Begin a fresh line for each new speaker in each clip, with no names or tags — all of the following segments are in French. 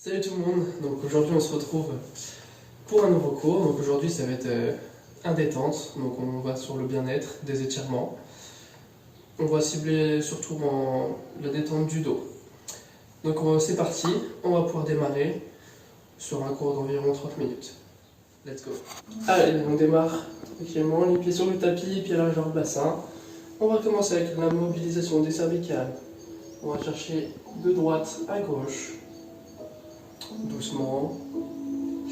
Salut tout le monde, donc aujourd'hui on se retrouve pour un nouveau cours. Donc aujourd'hui ça va être un détente, donc on va sur le bien-être, des étirements. On va cibler surtout la détente du dos. Donc c'est parti, on va pouvoir démarrer sur un cours d'environ 30 minutes. Let's go. Allez, on démarre tranquillement, les pieds sur le tapis, pieds largeur bassin. On va commencer avec la mobilisation des cervicales. On va chercher de droite à gauche. Doucement,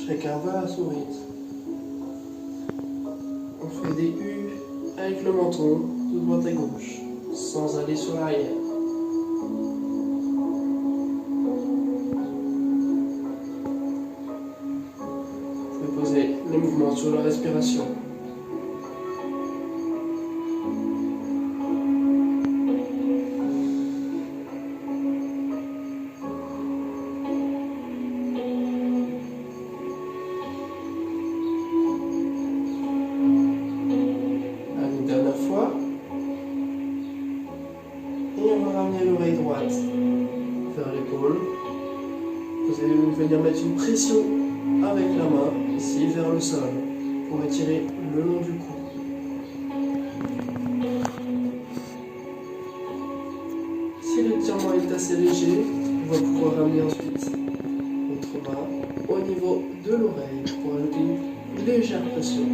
chacun va à son rythme. On fait des U avec le menton de droite à gauche, sans aller sur l'arrière. Vous pouvez poser les mouvements sur la respiration. L'oreille droite vers l'épaule. Vous allez venir mettre une pression avec la main, ici vers le sol, pour étirer le long du cou. Si l'étirement est assez léger, on va pouvoir ramener ensuite notre main au niveau de l'oreille pour ajouter une légère pression.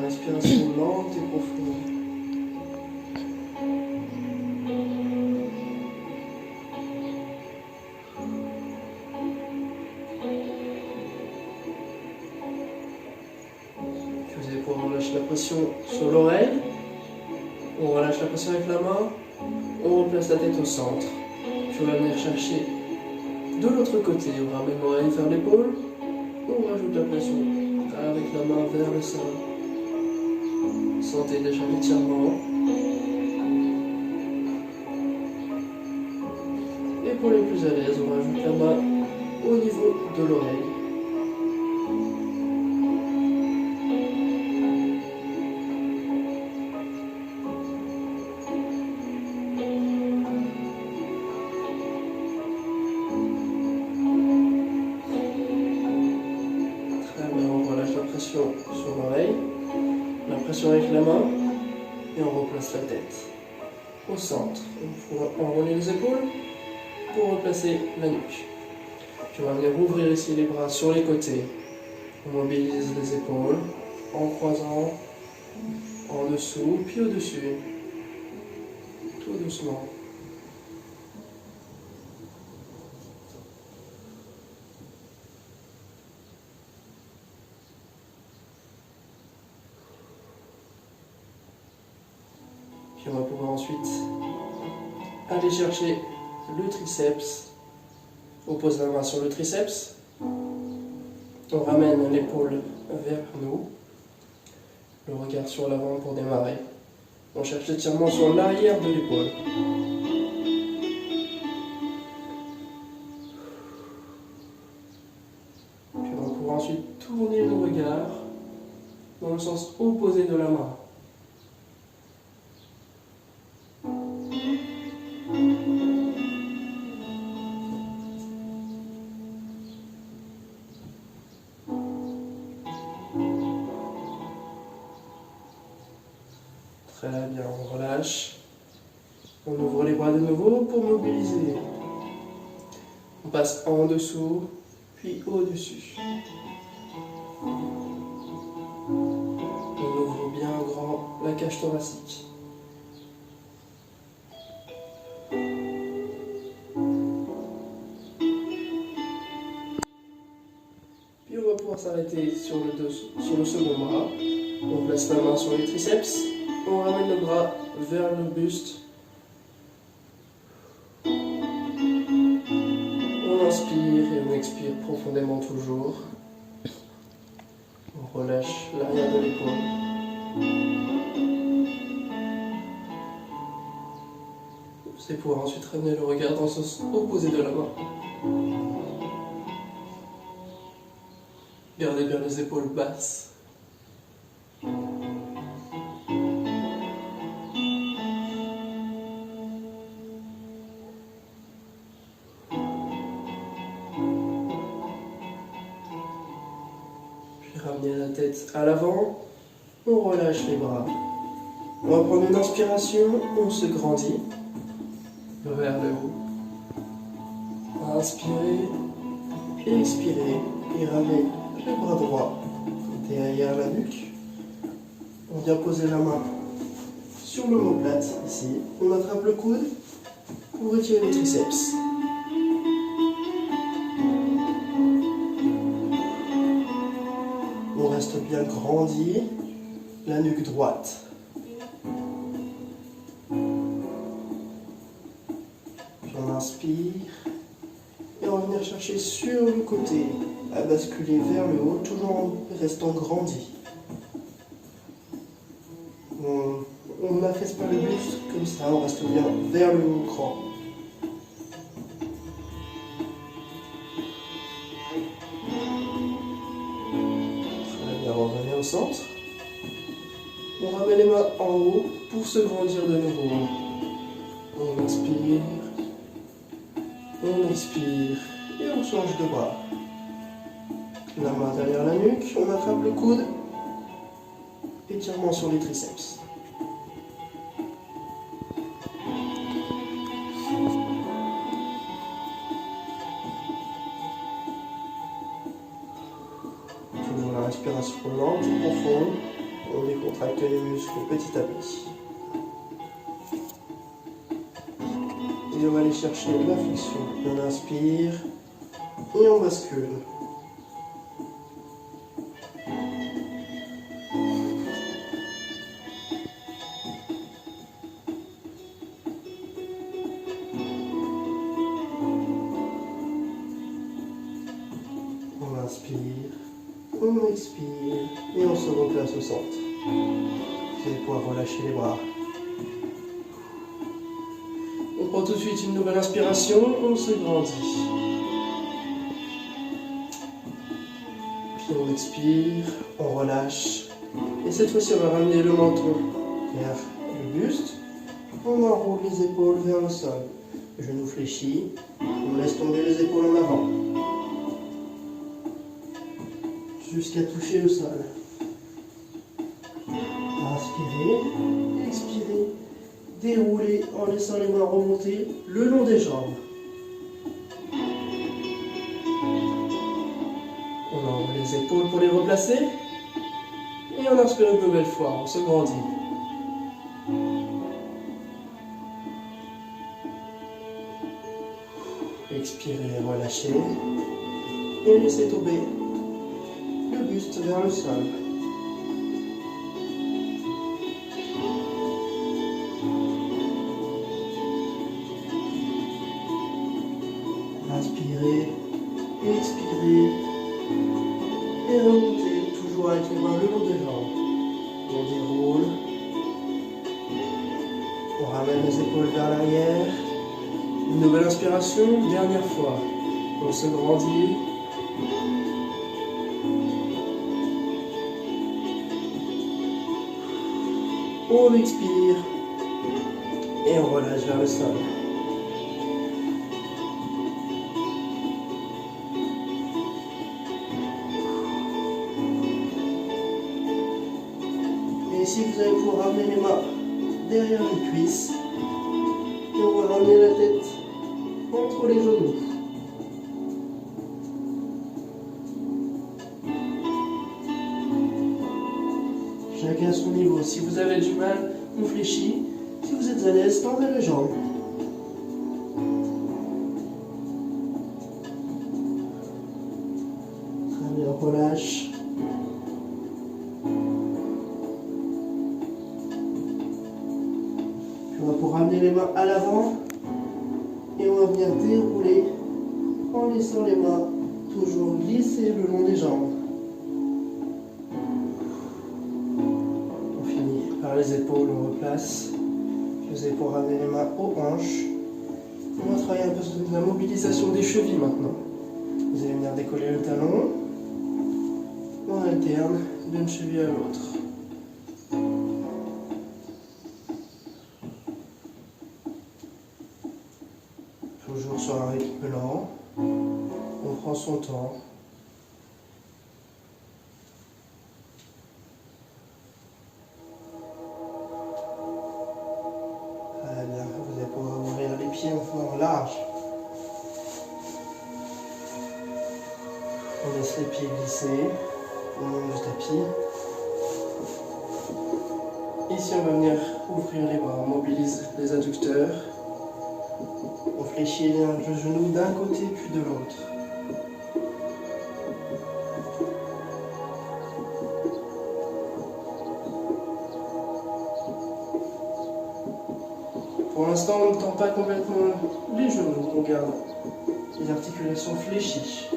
Respiration lente et profonde. Puis vous allez pouvoir relâcher la pression sur l'oreille. On relâche la pression avec la main. On replace la tête au centre. Puis on va venir chercher de l'autre côté. On ramène l'oreille vers l'épaule. On rajoute la pression avec la main vers le sol. Sentez déjà l'étirement. Et pour les plus à l'aise, on rajoute la main au niveau de l'oreille. Très bien, on relâche la pression sur l'oreille. La pression avec la main et on replace la tête au centre. On va enrouler les épaules pour replacer la nuque. Puis on va venir ouvrir ici les bras sur les côtés. On mobilise les épaules en croisant en dessous puis au-dessus. Tout doucement. Puis on va pouvoir ensuite aller chercher le triceps. On pose la main sur le triceps. On ramène l'épaule vers nous. Le regard sur l'avant pour démarrer. On cherche l'étirement sur l'arrière de l'épaule. Puis on va pouvoir ensuite tourner le regard dans le sens opposé de la main. Très bien, on relâche. On ouvre les bras de nouveau pour mobiliser. On passe en dessous, puis au-dessus. On ouvre bien grand la cage thoracique. Puis on va pouvoir s'arrêter sur le second bras. On place la main sur les triceps. On ramène le bras vers le buste. On inspire et on expire profondément toujours. On relâche l'arrière de l'épaule. Vous allez pouvoir ensuite ramener le regard dans le sens opposé de la main. Gardez bien les épaules basses. tête à l'avant, on relâche les bras. On va prendre une inspiration, on se grandit vers le haut. Inspirez, expirez et ramenez le bras droit derrière la nuque. On vient poser la main sur l'omoplate ici. On attrape le coude pour retirer le triceps. On reste bien grandi, la nuque droite. Puis on inspire et on va venir chercher sur le côté, à basculer vers le haut, toujours en restant grandi. On n'affaisse pas le buste comme ça, on reste bien vers le haut cran. Très bien, on revient au centre. On ramène les mains en haut pour se grandir de nouveau. On inspire, on expire et on change de bras. La main derrière la nuque, on attrape le coude, étirement sur les triceps. Toujours la respiration lente et profonde, on décontracte les muscles petit à petit. Et on va aller chercher la flexion. On inspire et on bascule. On inspire, on expire et on se replace au centre. Vous allez pouvoir relâcher les bras. On prend tout de suite une nouvelle inspiration, on se grandit. Puis on expire, on relâche. Et cette fois-ci, on va ramener le menton vers le buste. On enroule les épaules vers le sol. Le genou fléchi, on laisse tomber les épaules en avant. Jusqu'à toucher le sol. Inspirez, expirez, déroulez en laissant les mains remonter le long des jambes. On enroule les épaules pour les replacer. Et on inspire une nouvelle fois, on se grandit. Expirez, relâchez. Et laissez tomber le buste vers le sol. Inspirez, expirez et remontez, toujours avec les mains le long des jambes. On déroule, on ramène les épaules vers l'arrière. Une nouvelle inspiration, dernière fois. On se grandit. On expire et on relâche vers le sol. Et ici, vous allez pouvoir ramener les mains derrière les cuisses et on va ramener la tête entre les genoux. Chacun à son niveau. Si vous avez du mal, on fléchit. Si vous êtes à l'aise, tendez les jambes. Très bien, relâche. Puis on va pouvoir ramener les mains à l'avant et on va venir dérouler en laissant les mains toujours glisser le long des jambes. Par les épaules, on replace. Vous allez pouvoir ramener les mains aux hanches. On va travailler un peu sur la mobilisation des chevilles maintenant. Vous allez venir décoller le talon. On alterne d'une cheville à l'autre. Toujours sur un rythme lent. On prend son temps.
large. On laisse les pieds glisser le long du tapis. Ici, on va venir ouvrir les bras. On mobilise les adducteurs. On fléchit le genou d'un côté puis de l'autre. Pour l'instant, on ne tend pas complètement les genoux. On garde les articulations fléchies.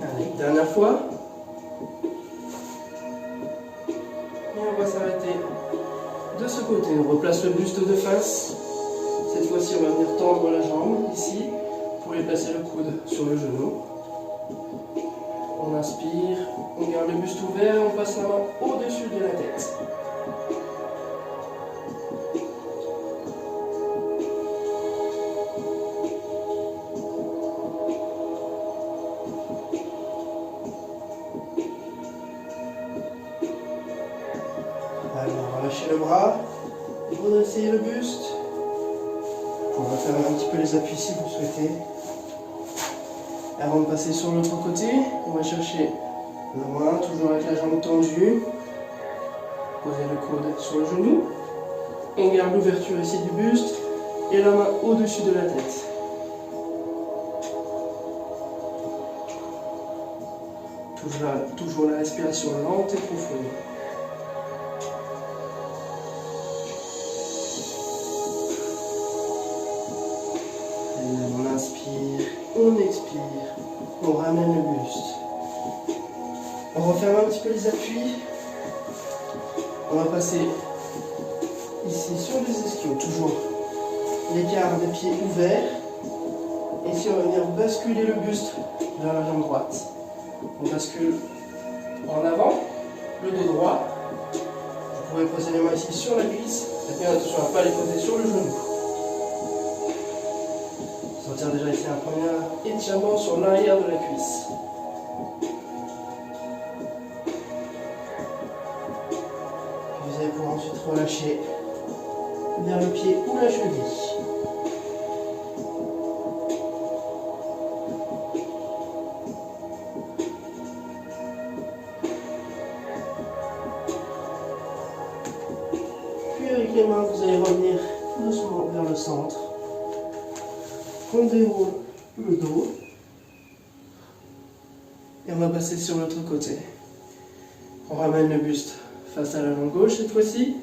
Allez, dernière fois. Et on va s'arrêter de ce côté. On replace le buste de face. Cette fois-ci, on va venir tendre la jambe ici pour aller placer le coude sur le genou. On inspire, on garde le buste ouvert, on passe la main au-dessus de la tête. Alors, relâchez le bras, redressez le buste. On va faire un petit peu les appuis si vous souhaitez. Avant de passer sur l'autre côté, on va chercher loin, toujours avec la jambe tendue. Posez le coude sur le genou. On garde l'ouverture ici du buste et la main au-dessus de la tête. Toujours la respiration lente et profonde. On inspire, on expire, on ramène le buste. On referme un petit peu les appuis. On va passer ici sur les ischios, toujours l'écart des pieds ouverts. Ici, on va venir basculer le buste vers la jambe droite. On bascule en avant, le dos droit. Vous pouvez poser les mains ici sur la cuisse. Faites bien attention à ne pas les poser sur le genou. Sentir déjà ici un premier étirement sur l'arrière de la cuisse. Vous allez pouvoir ensuite relâcher vers le pied ou la cheville. Puis avec les mains, vous allez revenir doucement vers le centre. On déroule le dos. Et on va passer sur l'autre côté. On ramène le buste face à la jambe gauche cette fois-ci.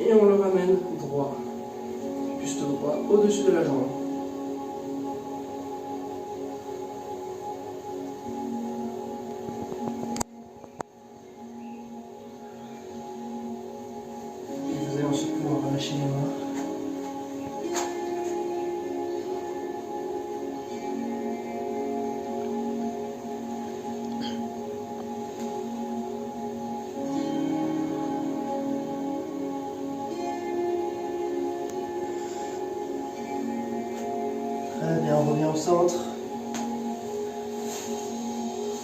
Et on le ramène droit. Buste droit au-dessus de la jambe. Et vous allez ensuite pouvoir relâcher les mains. Très bien, on revient au centre.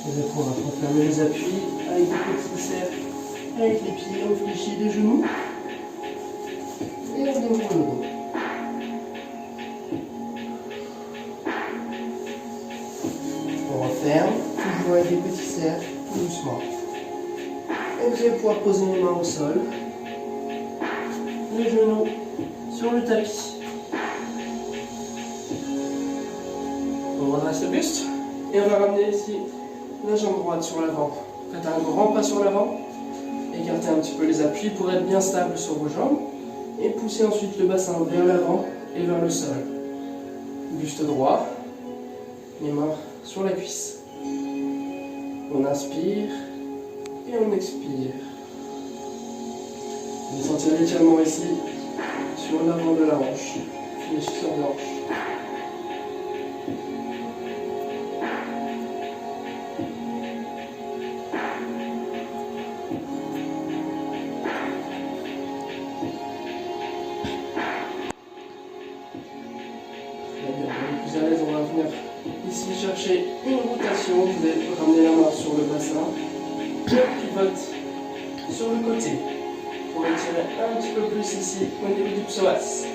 Vous allez pouvoir refermer les appuis avec des petits cercles, avec les pieds, on fléchit les genoux. Et on déroule le dos. On referme, toujours avec des petits cercles, tout doucement. Et vous allez pouvoir poser les mains au sol. Les genoux sur le tapis. On redresse le buste et on va ramener ici la jambe droite sur l'avant. Faites un grand pas sur l'avant, écartez un petit peu les appuis pour être bien stable sur vos jambes et poussez ensuite le bassin vers l'avant et vers le sol. Buste droit, les mains sur la cuisse. On inspire et on expire. Vous sentez l'étirement ici sur l'avant de la hanche, fléchisseur de hanche. plus à l'aise, on va venir ici chercher une rotation. Vous allez ramener la main sur le bassin. On pivote sur le côté. Pour étirer un petit peu plus ici au niveau du psoas.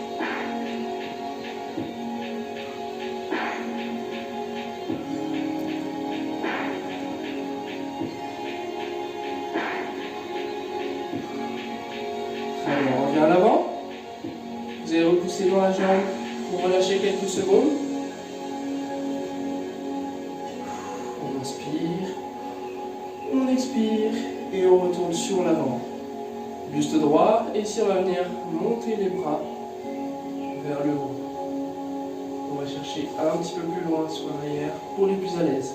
Très bien, on revient à l'avant. Vous allez repousser dans la jambe pour relâcher quelques secondes. On inspire, on expire et on retourne sur l'avant. Buste droit, et ici on va venir monter les bras vers le haut. On va chercher un petit peu plus loin sur l'arrière pour les plus à l'aise.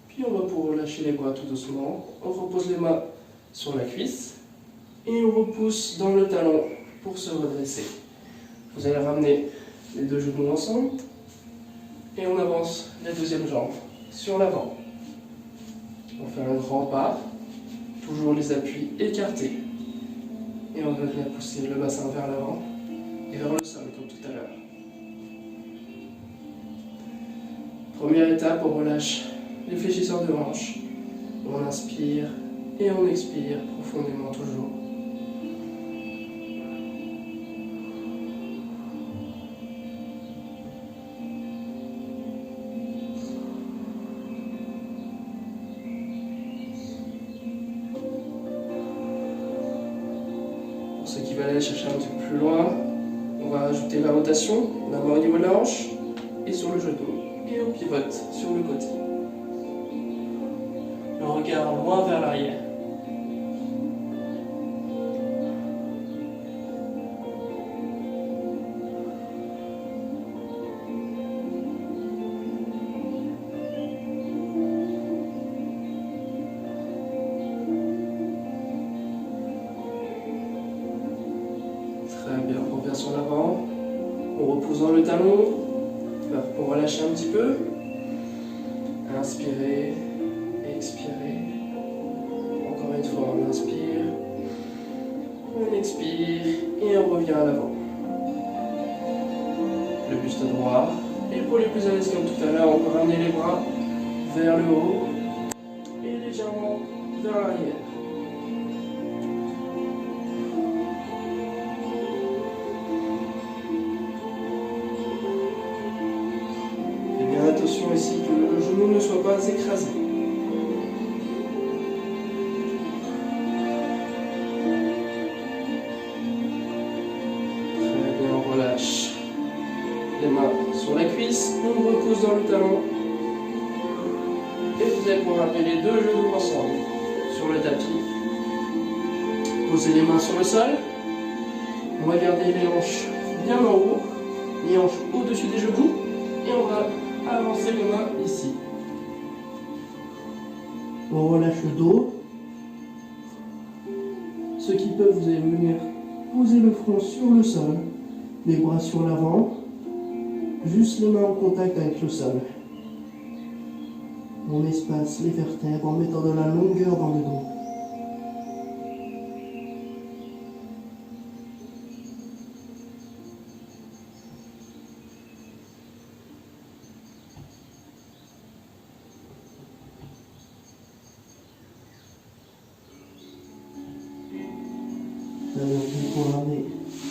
Puis on va pouvoir relâcher les bras tout doucement. On repose les mains sur la cuisse. Et on repousse dans le talon pour se redresser. Vous allez ramener les deux genoux ensemble. Et on avance la deuxième jambe sur l'avant. On fait un grand pas. Toujours les appuis écartés. Et on va venir pousser le bassin vers l'avant et vers le sol comme tout à l'heure. Première étape, on relâche les fléchisseurs de hanches. On inspire et on expire profondément toujours. Pour ceux qui veulent aller chercher un petit peu plus loin, on va rajouter la rotation, la main au niveau de la hanche et sur le genou. Et on pivote sur le côté. Le regard loin vers l'arrière. Très bien, on revient sur l'avant. On repose dans le talon. On relâche un petit peu. Inspirez, expirez. Encore une fois, on inspire, on expire et on revient à l'avant. Le buste droit. Et pour les plus à l'aise comme tout à l'heure, on peut ramener les bras vers le haut et légèrement vers l'arrière. Attention ici que le genou ne soit pas écrasé. Très bien, on relâche les mains sur la cuisse, on repousse dans le talon. Et vous allez pouvoir ramener les deux genoux ensemble sur le tapis. Posez les mains sur le sol. On va garder les hanches bien en haut, les hanches au-dessus des genoux. Et on va avancer les mains ici. On relâche le dos. Ceux qui peuvent, vous allez venir poser le front sur le sol, les bras sur l'avant, juste les mains en contact avec le sol. On espace les vertèbres en mettant de la longueur dans le dos. Vous pouvez ramener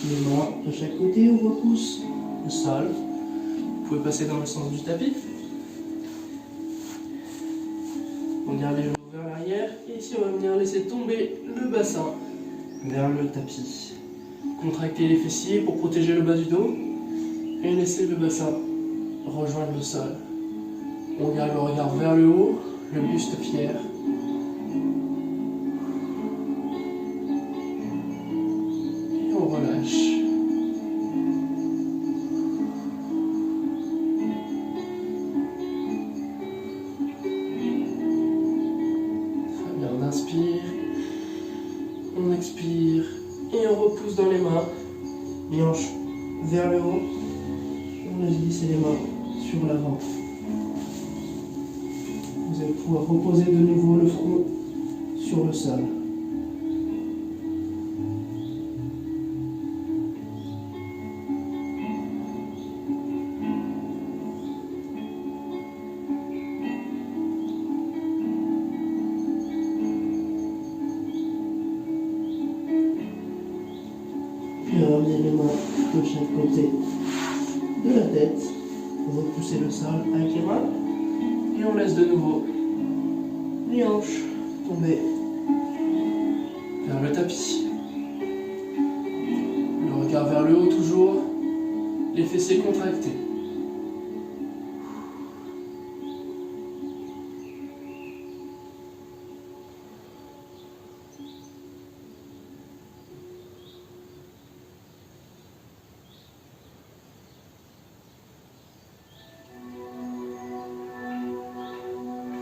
les mains de chaque côté, on repousse le sol. Vous pouvez passer dans le sens du tapis. On garde les genoux vers l'arrière et ici on va venir laisser tomber le bassin vers le tapis. Contractez les fessiers pour protéger le bas du dos et laissez le bassin rejoindre le sol. On garde le regard vers le haut, le buste fier. On relâche. Très bien, on inspire, on expire et on repousse dans les mains, les hanches vers le haut. On laisse glisser les mains sur l'avant. Vous allez pouvoir reposer de nouveau le front sur le sol. Puis ramenez les mains de chaque côté de la tête. Repoussez le sol avec les mains. Et on laisse de nouveau les hanches tomber vers le tapis. Le regard vers le haut toujours. Les fessiers contractés.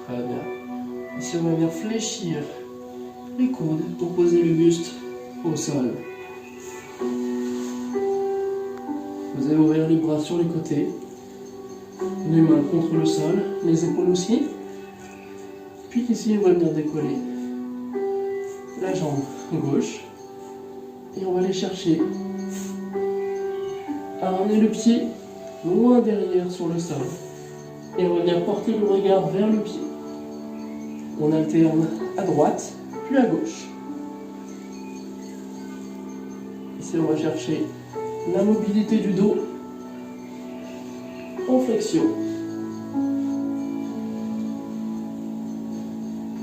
Très bien. Ici, on va venir fléchir les coudes pour poser le buste au sol. Vous allez ouvrir les bras sur les côtés, les mains contre le sol, les épaules aussi. Puis ici, on va venir décoller la jambe gauche et on va aller chercher à ramener le pied loin derrière sur le sol. Et on va venir porter le regard vers le pied. On alterne à droite, puis à gauche. Ici, on va chercher la mobilité du dos en flexion.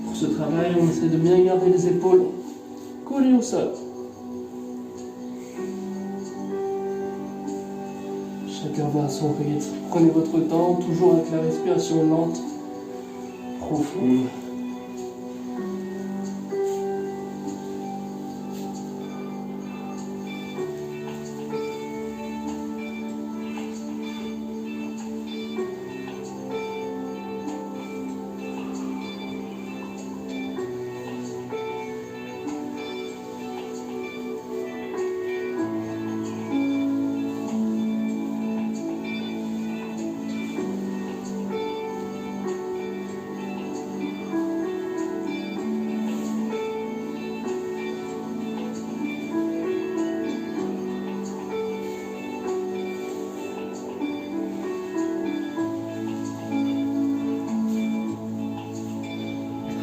Pour ce travail, on essaie de bien garder les épaules collées au sol. Chacun va à son rythme. Prenez votre temps, toujours avec la respiration lente, profonde.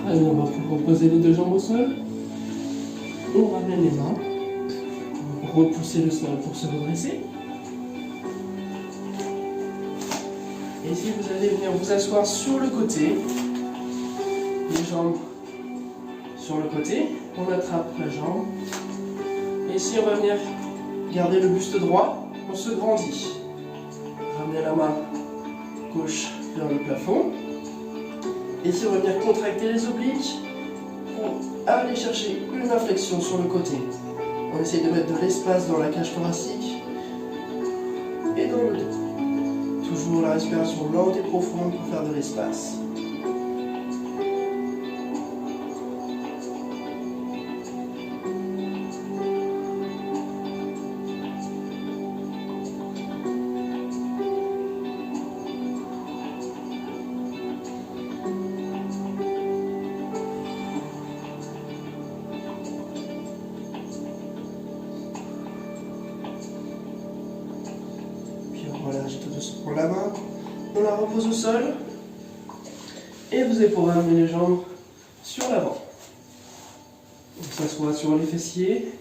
Allez, on va pouvoir poser les deux jambes au sol. On ramène les mains. Repousser le sol pour se redresser. Et ici, vous allez venir vous asseoir sur le côté. Les jambes sur le côté. On attrape la jambe. Et ici, on va venir garder le buste droit. On se grandit. Ramenez la main gauche vers le plafond. Et ici, on va venir contracter les obliques pour aller chercher une inflexion sur le côté. On essaye de mettre de l'espace dans la cage thoracique et dans le dos. Toujours la respiration lente et profonde pour faire de l'espace. Relâche tout doucement la main, on la repose au sol et vous allez pouvoir amener les jambes sur l'avant. On s'assoit sur les fessiers,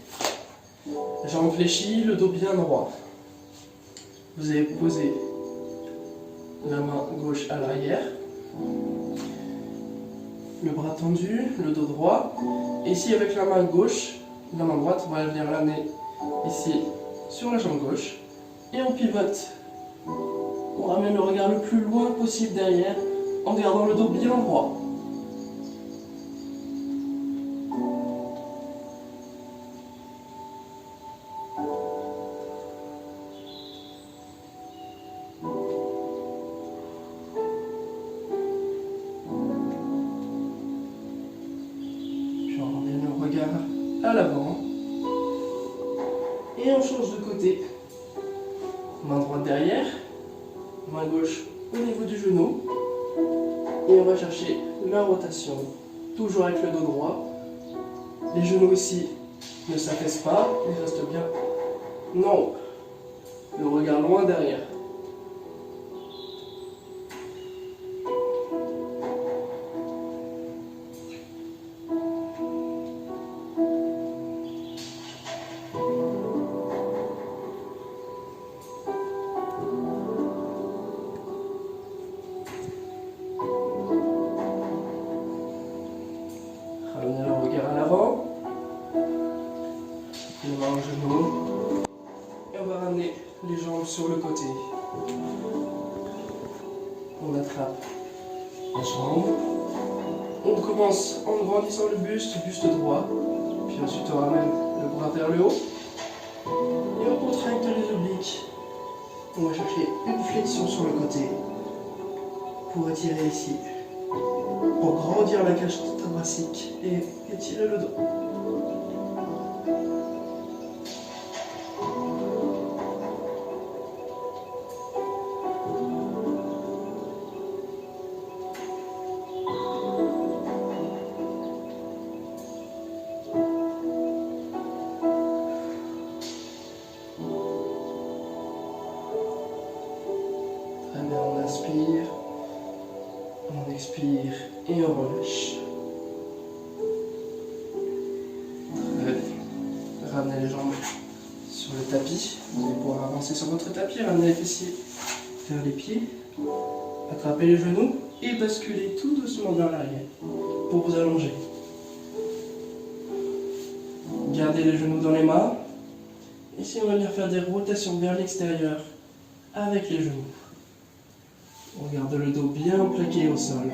jambes fléchies, le dos bien droit. Vous allez poser la main gauche à l'arrière, le bras tendu, le dos droit. Et ici avec la main gauche, la main droite, on va venir l'amener ici sur la jambe gauche et on pivote. On ramène le regard le plus loin possible derrière en gardant le dos bien droit. Puis on ramène le regard à l'avant. Et on change de côté. Main droite derrière. Main gauche au niveau du genou. Et on va chercher la rotation. Toujours avec le dos droit. Les genoux ici ne s'affaissent pas, ils restent bien. Non. Le regard loin derrière. Ramenez le regard à l'avant. Les mains au genou. Et on va ramener les jambes sur le côté. On attrape la jambe. On commence en grandissant le buste droit. Puis ensuite on ramène le bras vers le haut. Et on contracte les obliques. On va chercher une flexion sur le côté. Pour étirer ici. Pour grandir la cage thoracique et étirer le dos. Très bien, on inspire, on expire et on relâche. Très bien. Ramenez les jambes sur le tapis. Vous allez pouvoir avancer sur votre tapis, ramenez les fessiers vers les pieds, attrapez les genoux et basculez tout doucement vers l'arrière pour vous allonger. Gardez les genoux dans les mains. Ici, on va venir faire des rotations vers l'extérieur avec les genoux. On garde le dos bien plaqué au sol.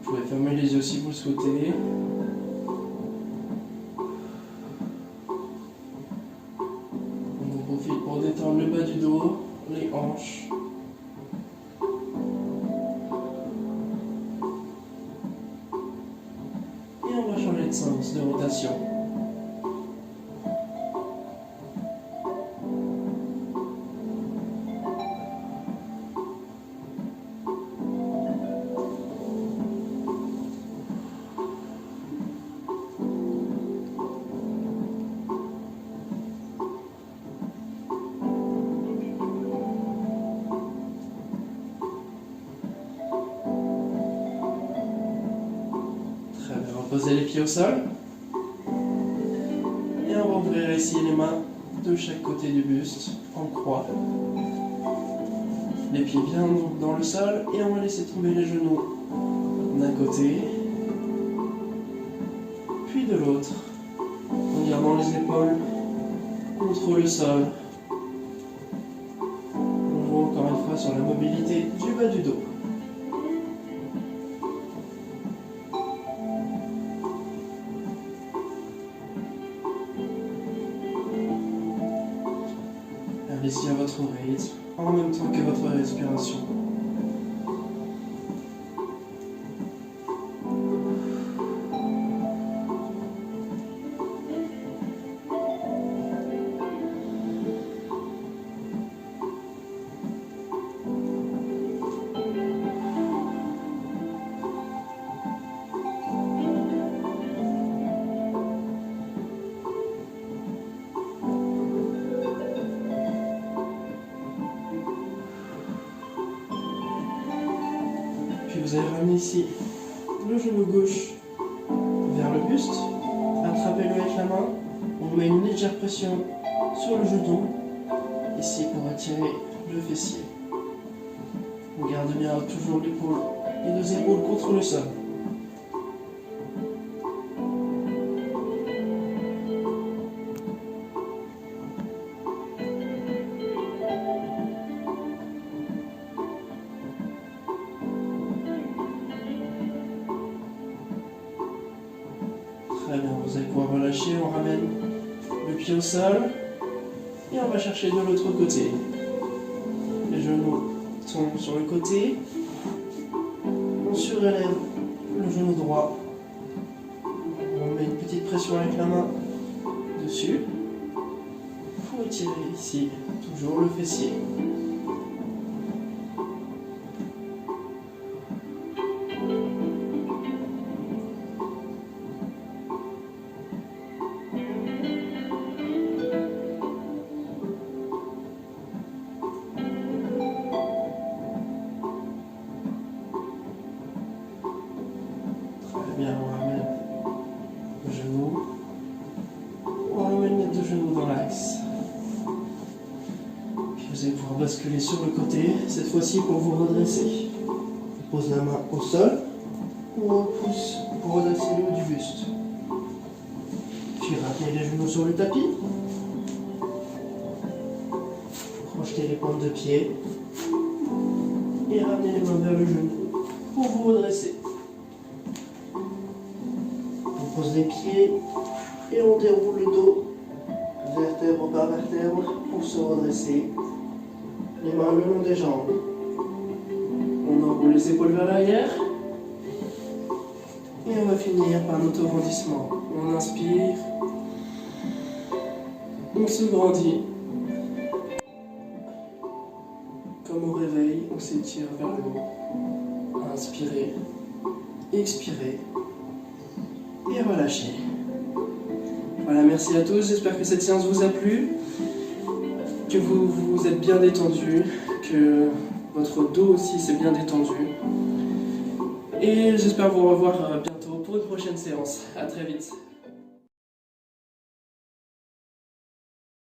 Vous pouvez fermer les yeux si vous le souhaitez. On en profite pour détendre le bas du dos, les hanches. Et on va changer de sens, de rotation. Posez les pieds au sol. Et on va ouvrir ici les mains de chaque côté du buste en croix. Les pieds bien dans le sol et on va laisser tomber les genoux d'un côté, puis de l'autre, en gardant les épaules contre le sol. On joue encore une fois sur la mobilité du bas du dos. Allez-y à votre rythme, en même temps que votre respiration. Vous allez ramener ici le genou gauche vers le buste, attrapez-le avec la main, on met une légère pression sur le genou, ici pour attirer le fessier. On garde bien toujours l'épaule, les deux épaules contre le sol. Très bien, vous allez pouvoir relâcher, on ramène le pied au sol, Et on va chercher de l'autre côté. Les genoux tombent sur le côté. On surélève le genou droit. On met une petite pression avec la main dessus. Pour étirer ici, toujours le fessier. Bien, on ramène le genou. On ramène les deux genoux dans l'axe. Puis vous allez pouvoir basculer sur le côté, cette fois-ci pour vous redresser. On pose la main au sol ou on pousse pour redresser le haut du buste. Puis ramenez les genoux sur le tapis. Projetez les pointes de pied. Et ramenez les mains vers le genou pour vous redresser. On pose les pieds et on déroule le dos, vertèbre par vertèbre, pour se redresser. Les mains le long des jambes. On enroule les épaules vers l'arrière. Et on va finir par notre grandissement. On inspire. On se grandit. Comme au réveil, on s'étire vers le haut. Inspirez. Expirez. Et relâchez. Voilà, merci à tous. J'espère que cette séance vous a plu, que vous vous êtes bien détendu, que votre dos aussi s'est bien détendu. Et j'espère vous revoir bientôt pour une prochaine séance. À très vite.